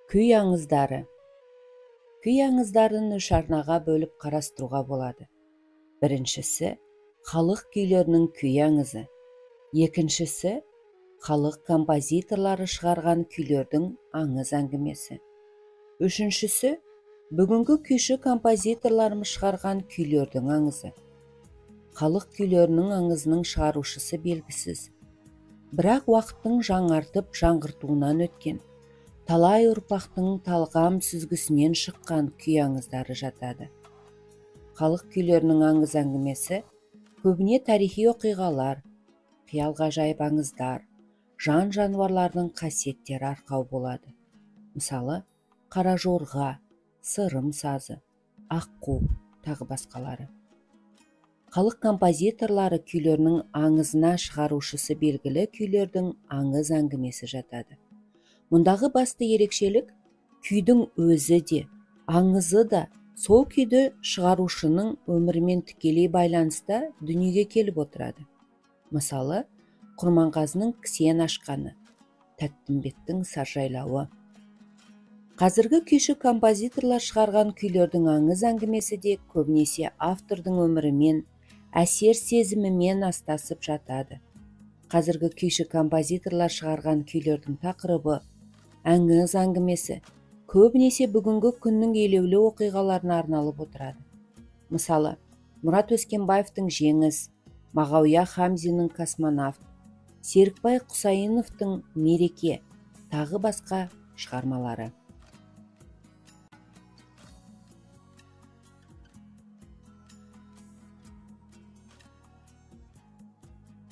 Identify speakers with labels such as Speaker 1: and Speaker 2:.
Speaker 1: Күй аңыздары. Күй аңыздарын үш арнаға бөліп қарастыруға болады. Біріншісі халық күйлерінің күй аңызы. Екіншісі халық композиторлары шығарған күйлердің аңыз әңгімесі. Үшіншісі бүгінгі күйші композиторларымыз шығарған күйлердің аңызы. Халық күйлерінің аңызының шығарушысы белгісіз. Бірақ уақыттың жаңартып жаңғыртуынан өткен, талай ұрпақтың талғам сүзгісінен шыққан күй аңыздары жатады. Халық күйлерінің аңыз әңгімесі көбіне тарихи оқиғалар, қиял ғажайып аңыздар, жан жануарлардың қасиеттері арқау болады. Мысалы, Қара жорға, Сырым сазы, Аққу тағы басқалары. Халық композиторлары күйлерінің аңызына шығарушысы белгілі күйлердің аңыз әңгімесі жатады. Мұндағы басты ерекшелік күйдің өзі де, аңызы да сол күйді шығарушының өмірімен тікелей байланыста дүниеге келіп отырады. Мысалы, Құрманғазының Кісен ашқаны, Тәттімбеттің Саржайлауы. Қазіргі күйші композиторлар шығарған күйлердің аңыз әңгімесі де көбінесе автордың өмірімен, әсер сезімімен астасып жатады. Қазіргі күйші композиторлар шығарған күйлердің тақырыбы, аңыз әңгімесі көбінесе бүгінгі күннің елеулі оқиғаларына арналып отырады. Мысалы, Мұрат Өскенбаевтың Жеңіс, Мағауия Хамзиннің Космонавт, Серікбай Құсайыновтың Мереке тағы басқа шығармалары.